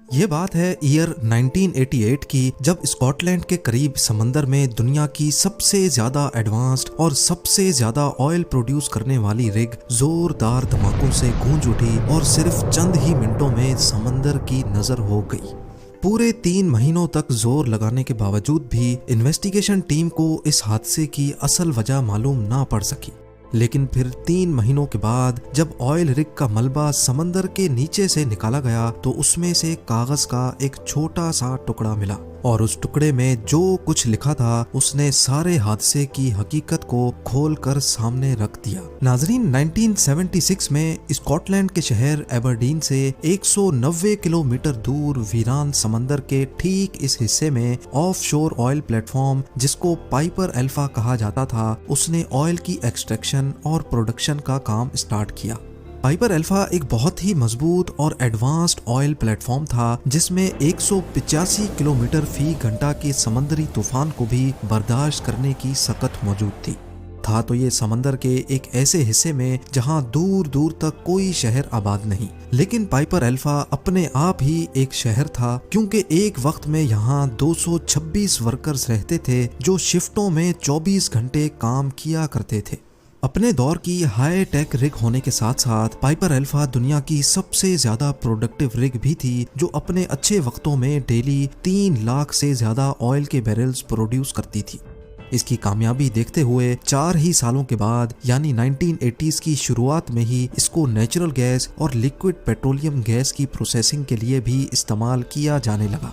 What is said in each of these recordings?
ये बात है ईयर 1988 की, जब स्कॉटलैंड के करीब समंदर में दुनिया की सबसे ज्यादा एडवांस्ड और सबसे ज्यादा ऑयल प्रोड्यूस करने वाली रिग जोरदार धमाकों से गूंज उठी और सिर्फ चंद ही मिनटों में समंदर की नजर हो गई। पूरे 3 महीनों तक जोर लगाने के बावजूद भी इन्वेस्टिगेशन टीम को इस हादसे की असल वजह मालूम ना पड़ सकी। लेकिन फिर 3 महीनों के बाद जब ऑयल रिग का मलबा समंदर के नीचे से निकाला गया तो उसमें से कागज का एक छोटा सा टुकड़ा मिला और उस टुकड़े में जो कुछ लिखा था उसने सारे हादसे की हकीकत को खोलकर सामने रख दिया। नाजरीन, 1976 में स्कॉटलैंड के शहर एबरडीन से 190 किलोमीटर दूर वीरान समंदर के ठीक इस हिस्से में ऑफशोर ऑयल प्लेटफॉर्म, जिसको पाइपर अल्फा कहा जाता था, उसने ऑयल की एक्सट्रैक्शन और प्रोडक्शन का काम स्टार्ट किया। पाइपर अल्फा एक बहुत ही मजबूत और एडवांस्ड ऑयल प्लेटफॉर्म था जिसमें 185 किलोमीटर फी घंटा के समंदरी तूफान को भी बर्दाश्त करने की सकत मौजूद थी। था तो ये समंदर के एक ऐसे हिस्से में जहां दूर दूर तक कोई शहर आबाद नहीं, लेकिन पाइपर अल्फा अपने आप ही एक शहर था, क्योंकि एक वक्त में यहाँ 226 वर्कर्स रहते थे जो शिफ्टों में 24 घंटे काम किया करते थे। अपने दौर की हाई टेक रिग होने के साथ साथ पाइपर अल्फा दुनिया की सबसे ज्यादा प्रोडक्टिव रिग भी थी, जो अपने अच्छे वक्तों में डेली 3 लाख से ज्यादा ऑयल के बैरल्स प्रोड्यूस करती थी। इसकी कामयाबी देखते हुए 4 ही सालों के बाद यानी 1980s की शुरुआत में ही इसको नेचुरल गैस और लिक्विड पेट्रोलियम गैस की प्रोसेसिंग के लिए भी इस्तेमाल किया जाने लगा।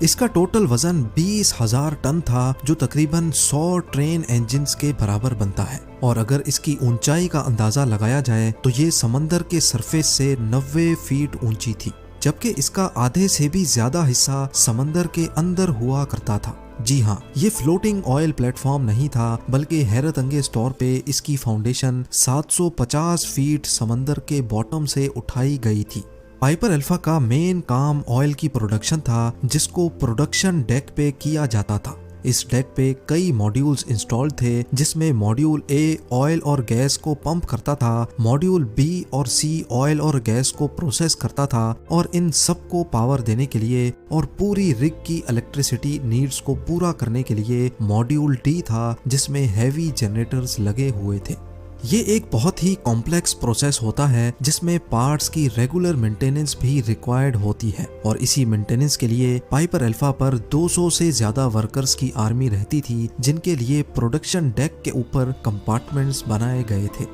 इसका टोटल वजन 20,000 टन था, जो तकरीबन 100 ट्रेन इंजन्स के बराबर बनता है। और अगर इसकी ऊंचाई का अंदाजा लगाया जाए तो ये समंदर के सरफेस से 90 फीट ऊंची थी, जबकि इसका आधे से भी ज्यादा हिस्सा समंदर के अंदर हुआ करता था। जी हाँ, ये फ्लोटिंग ऑयल प्लेटफॉर्म नहीं था, बल्कि हैरत अंगेज तौर पे इसकी फाउंडेशन 750 फीट समंदर के बॉटम से उठाई गई थी। पाइपर अल्फा का मेन काम ऑयल की प्रोडक्शन था, जिसको प्रोडक्शन डेक पे किया जाता था। इस डेक पे कई मॉड्यूल्स इंस्टॉल्ड थे, जिसमें मॉड्यूल ए ऑयल और गैस को पंप करता था, मॉड्यूल बी और सी ऑयल और गैस को प्रोसेस करता था, और इन सब को पावर देने के लिए और पूरी रिग की इलेक्ट्रिसिटी नीड्स को पूरा करने के लिए मॉड्यूल डी था, जिसमें हैवी जनरेटर्स लगे हुए थे। ये एक बहुत ही कॉम्प्लेक्स प्रोसेस होता है जिसमें पार्ट्स की रेगुलर मेंटेनेंस भी रिक्वायर्ड होती है, और इसी मेंटेनेंस के लिए पाइपर अल्फा पर 200 से ज्यादा वर्कर्स की आर्मी रहती थी, जिनके लिए प्रोडक्शन डेक के ऊपर कंपार्टमेंट्स बनाए गए थे।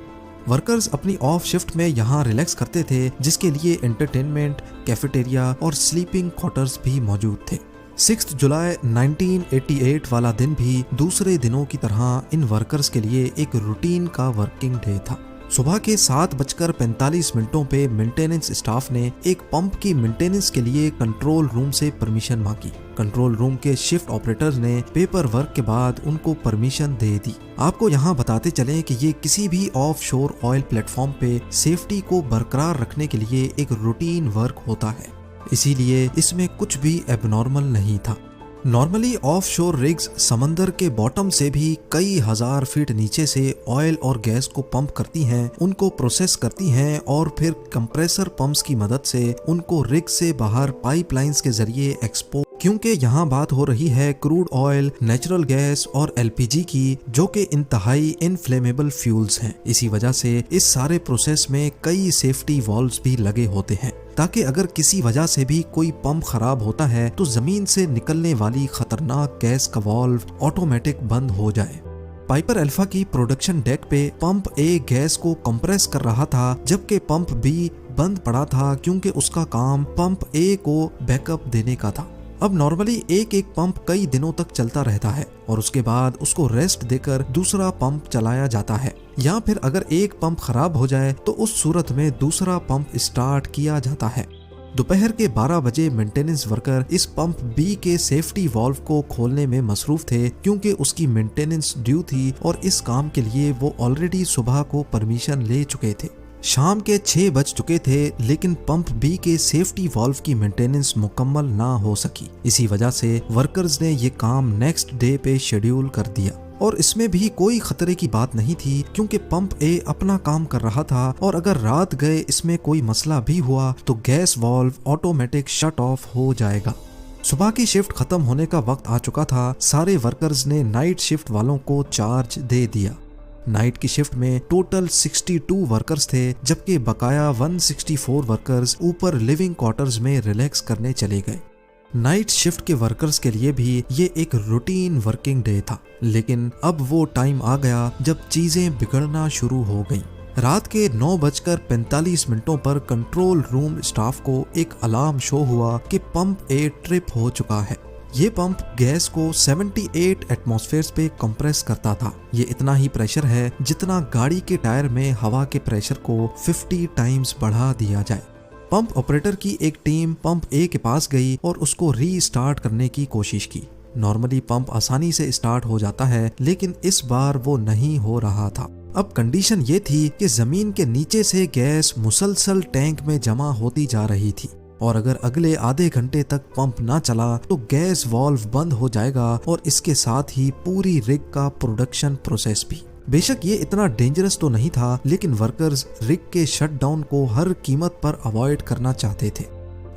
वर्कर्स अपनी ऑफ शिफ्ट में यहाँ रिलैक्स करते थे, जिसके लिए एंटरटेनमेंट, कैफेटेरिया और स्लीपिंग क्वार्टर्स भी मौजूद थे। 6 जुलाई 1988 वाला दिन भी दूसरे दिनों की तरह इन वर्कर्स के लिए एक रूटीन का वर्किंग डे था। सुबह के 7:45 पे मेंटेनेंस स्टाफ ने एक पंप की मेंटेनेंस के लिए कंट्रोल रूम से परमिशन मांगी। कंट्रोल रूम के शिफ्ट ऑपरेटर्स ने पेपर वर्क के बाद उनको परमिशन दे दी। आपको यहाँ बताते चलें कि ये किसी भी ऑफ शोर ऑयल प्लेटफॉर्म पे सेफ्टी को बरकरार रखने के लिए एक रूटीन वर्क होता है, इसीलिए इसमें कुछ भी एबनॉर्मल नहीं था। नॉर्मली ऑफ शोर रिग्स समंदर के बॉटम से भी कई हजार फीट नीचे से ऑयल और गैस को पंप करती हैं, उनको प्रोसेस करती हैं और फिर कंप्रेसर पंप्स की मदद से उनको रिग से बाहर पाइपलाइंस के जरिए एक्सपोर्ट। क्योंकि यहाँ बात हो रही है क्रूड ऑयल, नेचुरल गैस और एलपीजी की, जो कि इंतहाई इनफ्लेमेबल फ्यूल्स हैं। इसी वजह से इस सारे प्रोसेस में कई सेफ्टी वॉल्व्स भी लगे होते हैं, ताकि अगर किसी वजह से भी कोई पंप खराब होता है तो जमीन से निकलने वाली खतरनाक गैस का वाल्व ऑटोमेटिक बंद हो जाए। पाइपर अल्फा की प्रोडक्शन डेक पे पंप ए गैस को कंप्रेस कर रहा था, जबकि पंप बी बंद पड़ा था, क्योंकि उसका काम पंप ए को बैकअप देने का था। अब नॉर्मली एक पंप कई दिनों तक चलता रहता है और उसके बाद उसको रेस्ट देकर दूसरा पंप चलाया जाता है, या फिर अगर एक पंप खराब हो जाए तो उस सूरत में दूसरा पंप स्टार्ट किया जाता है। दोपहर के 12 बजे मेंटेनेंस वर्कर इस पंप बी के सेफ्टी वाल्व को खोलने में मसरूफ थे, क्योंकि उसकी मेंटेनेंस ड्यू थी और इस काम के लिए वो ऑलरेडी सुबह को परमिशन ले चुके थे। शाम के 6 बज चुके थे, लेकिन पंप बी के सेफ्टी वाल्व की मेंटेनेंस मुकम्मल ना हो सकी। इसी वजह से वर्कर्स ने ये काम नेक्स्ट डे पे शेड्यूल कर दिया। और इसमें भी कोई खतरे की बात नहीं थी क्योंकि पंप ए अपना काम कर रहा था और अगर रात गए इसमें कोई मसला भी हुआ तो gas valve automatic shut off हो जाएगा। सुबह की शिफ्ट खत्म होने का वक्त आ चुका था। सारे वर्कर्स ने नाइट शिफ्ट वालों को चार्ज दे दिया। नाइट की शिफ्ट में टोटल 62 वर्कर्स थे, जबकि बकाया 164 वर्कर्स ऊपर लिविंग क्वार्टर्स में रिलैक्स करने चले गए। नाइट शिफ्ट के वर्कर्स के लिए भी ये एक रूटीन वर्किंग डे था, लेकिन अब वो टाइम आ गया जब चीजें बिगड़ना शुरू हो गईं। रात के 9:45 पर कंट्रोल रूम स्टाफ को एक अलार्म शो हुआ कि पंप ए ट्रिप हो चुका है। ये पंप गैस को 78 एटमॉस्फेयर पे कंप्रेस करता था। ये इतना ही प्रेशर है जितना गाड़ी के टायर में हवा के प्रेशर को 50 टाइम्स बढ़ा दिया जाए। पंप ऑपरेटर की एक टीम पंप ए के पास गई और उसको रीस्टार्ट करने की कोशिश की। नॉर्मली पंप आसानी से स्टार्ट हो जाता है, लेकिन इस बार वो नहीं हो रहा था। अब कंडीशन ये थी कि जमीन के नीचे से गैस मुसलसल टैंक में जमा होती जा रही थी और अगर अगले आधे घंटे तक पंप ना चला तो गैस वाल्व बंद हो जाएगा और इसके साथ ही पूरी रिग का प्रोडक्शन प्रोसेस भी। बेशक ये इतना डेंजरस तो नहीं था, लेकिन वर्कर्स रिग के शटडाउन को हर कीमत पर अवॉइड करना चाहते थे।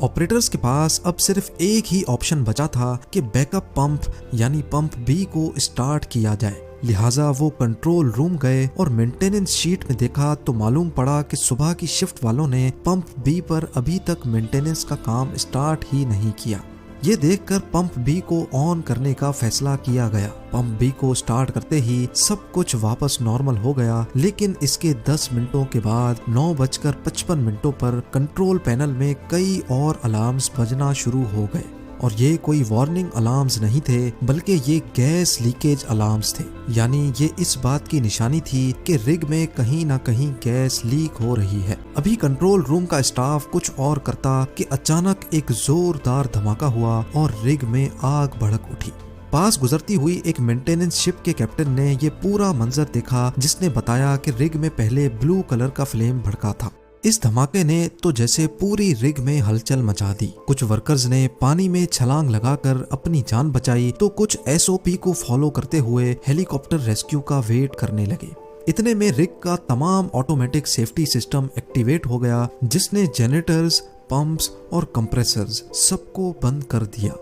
ऑपरेटर्स के पास अब सिर्फ एक ही ऑप्शन बचा था कि बैकअप पंप यानी पंप बी को स्टार्ट किया जाए। लिहाजा वो कंट्रोल रूम गए और मेंटेनेंस शीट में देखा तो मालूम पड़ा कि सुबह की शिफ्ट वालों ने पंप बी पर अभी तक मेंटेनेंस का काम स्टार्ट ही नहीं किया। ये देखकर पंप बी को ऑन करने का फैसला किया गया। पंप बी को स्टार्ट करते ही सब कुछ वापस नॉर्मल हो गया, लेकिन इसके 10 मिनटों के बाद 9:55 पर कंट्रोल पैनल में कई और अलार्म्स बजना शुरू हो गए और ये कोई वार्निंग अलार्म्स नहीं थे, बल्कि ये गैस लीकेज अलार्म्स थे। यानी ये इस बात की निशानी थी कि रिग में कहीं ना कहीं गैस लीक हो रही है। अभी कंट्रोल रूम का स्टाफ कुछ और करता कि अचानक एक जोरदार धमाका हुआ और रिग में आग भड़क उठी। पास गुजरती हुई एक मेंटेनेंस शिप के कैप्टन ने ये पूरा मंजर देखा, जिसने बताया कि रिग में पहले ब्लू कलर का फ्लेम भड़का था। इस धमाके ने तो जैसे पूरी रिग में हलचल मचा दी। कुछ वर्कर्स ने पानी में छलांग लगाकर अपनी जान बचाई तो कुछ एसओपी को फॉलो करते हुए हेलीकॉप्टर रेस्क्यू का वेट करने लगे। इतने में रिग का तमाम ऑटोमेटिक सेफ्टी सिस्टम एक्टिवेट हो गया, जिसने जनरेटर्स, पंप्स और कंप्रेसर्स सबको बंद कर दिया।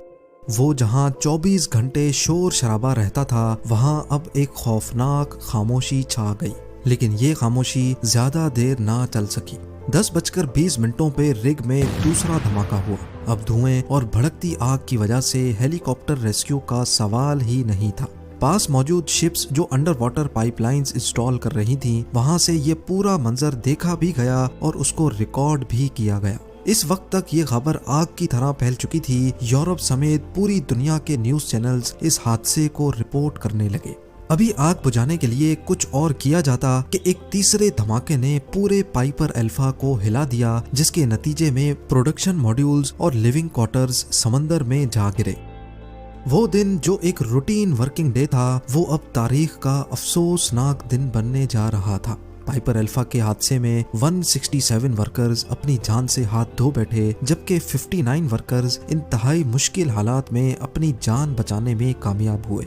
वो जहां 24 घंटे शोर शराबा रहता था, वहां अब एक खौफनाक खामोशी छा गई। लेकिन ये खामोशी ज्यादा देर ना चल सकी। 10:20 पे रिग में दूसरा धमाका हुआ। अब धुएं और भड़कती आग की वजह से हेलीकॉप्टर रेस्क्यू का सवाल ही नहीं था। पास मौजूद शिप्स जो अंडर वाटर पाइपलाइंस इंस्टॉल कर रही थीं, वहां से ये पूरा मंजर देखा भी गया और उसको रिकॉर्ड भी किया गया। इस वक्त तक ये खबर आग की तरह फैल चुकी थी। यूरोप समेत पूरी दुनिया के न्यूज चैनल्स इस हादसे को रिपोर्ट करने लगे। अभी आग बुझाने के लिए कुछ और किया जाता कि एक तीसरे धमाके ने पूरे पाइपर अल्फा को हिला दिया, जिसके नतीजे में प्रोडक्शन मॉड्यूल्स और लिविंग क्वार्टर्स समंदर में जा गिरे। वो दिन जो एक रूटीन वर्किंग डे था, वो अब तारीख का अफसोसनाक दिन बनने जा रहा था। पाइपर अल्फा के हादसे में 167 वर्कर्स अपनी जान से हाथ धो बैठे, जबकि 59 वर्कर्स इंतहाई मुश्किल हालात में अपनी जान बचाने में कामयाब हुए।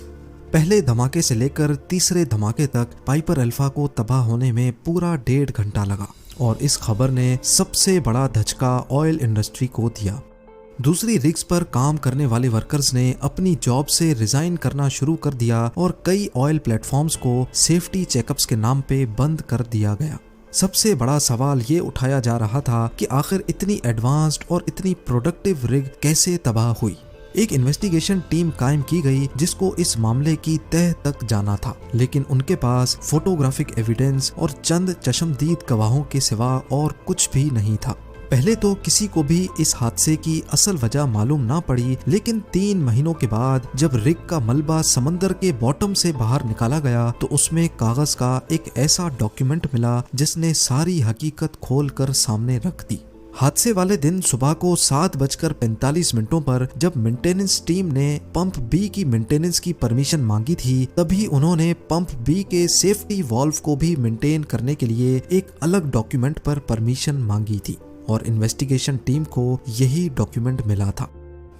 पहले धमाके से लेकर तीसरे धमाके तक पाइपर अल्फा को तबाह होने में पूरा 1.5 घंटा लगा और इस खबर ने सबसे बड़ा धचका ऑयल इंडस्ट्री को दिया। दूसरी रिग्स पर काम करने वाले वर्कर्स ने अपनी जॉब से रिजाइन करना शुरू कर दिया और कई ऑयल प्लेटफॉर्म्स को सेफ्टी चेकअप्स के नाम पे बंद कर दिया गया। सबसे बड़ा सवाल ये उठाया जा रहा था कि आखिर इतनी एडवांस्ड और इतनी प्रोडक्टिव रिग कैसे तबाह हुई। एक इन्वेस्टिगेशन टीम कायम की गई जिसको इस मामले की तह तक जाना था, लेकिन उनके पास फोटोग्राफिक एविडेंस और चंद चश्मदीद गवाहों के सिवा और कुछ भी नहीं था। पहले तो किसी को भी इस हादसे की असल वजह मालूम ना पड़ी, लेकिन 3 महीनों के बाद जब रिग का मलबा समंदर के बॉटम से बाहर निकाला गया तो उसमें कागज का एक ऐसा डॉक्यूमेंट मिला जिसने सारी हकीकत खोलकर सामने रख दी। हादसे वाले दिन सुबह को 7:45 पर जब मेंटेनेंस टीम ने पंप बी की मेंटेनेंस की परमिशन मांगी थी, तभी उन्होंने पंप बी के सेफ्टी वाल्व को भी मेंटेन करने के लिए एक अलग डॉक्यूमेंट पर परमिशन मांगी थी और इन्वेस्टिगेशन टीम को यही डॉक्यूमेंट मिला था।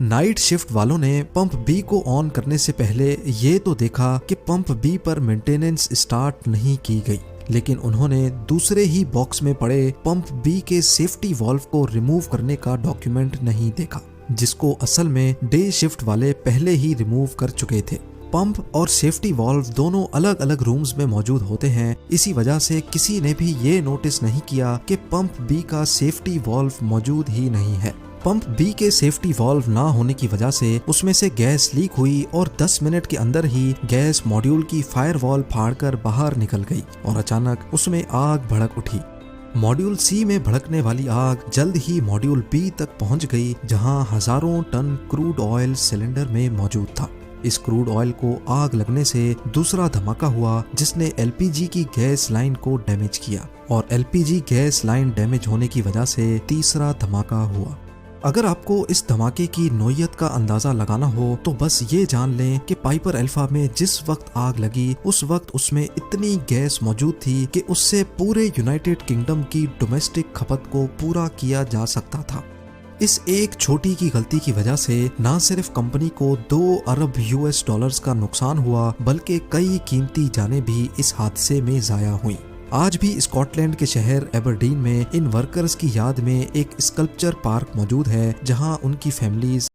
नाइट शिफ्ट वालों ने पंप बी को ऑन करने से पहले ये तो देखा कि पंप बी पर मेंटेनेंस स्टार्ट नहीं की गई, लेकिन उन्होंने दूसरे ही बॉक्स में पड़े पंप बी के सेफ्टी वाल्व को रिमूव करने का डॉक्यूमेंट नहीं देखा, जिसको असल में डे शिफ्ट वाले पहले ही रिमूव कर चुके थे। पंप और सेफ्टी वाल्व दोनों अलग अलग रूम्स में मौजूद होते हैं, इसी वजह से किसी ने भी ये नोटिस नहीं किया कि पंप बी का सेफ्टी वाल्व मौजूद ही नहीं है। पंप बी के सेफ्टी वाल्व ना होने की वजह से उसमें से गैस लीक हुई और 10 मिनट के अंदर ही गैस मॉड्यूल की फायरवॉल फाड़कर बाहर निकल गई और अचानक उसमें आग भड़क उठी। मॉड्यूल सी में भड़कने वाली आग जल्द ही मॉड्यूल बी तक पहुंच गई, जहां हजारों टन क्रूड ऑयल सिलेंडर में मौजूद था। इस क्रूड ऑयल को आग लगने से दूसरा धमाका हुआ, जिसने एलपीजी की गैस लाइन को डैमेज किया और एलपीजी गैस लाइन डैमेज होने की वजह से तीसरा धमाका हुआ। अगर आपको इस धमाके की नोयत का अंदाजा लगाना हो तो बस ये जान लें कि पाइपर अल्फा में जिस वक्त आग लगी उस वक्त उसमें इतनी गैस मौजूद थी कि उससे पूरे यूनाइटेड किंगडम की डोमेस्टिक खपत को पूरा किया जा सकता था। इस एक छोटी की गलती की वजह से न सिर्फ कंपनी को 2 अरब यूएस डॉलर्स का नुकसान हुआ, बल्कि कई कीमती जानें भी इस हादसे में जाया हुई। आज भी स्कॉटलैंड के शहर एबरडीन में इन वर्कर्स की याद में एक स्कल्पचर पार्क मौजूद है, जहां उनकी फैमिलीज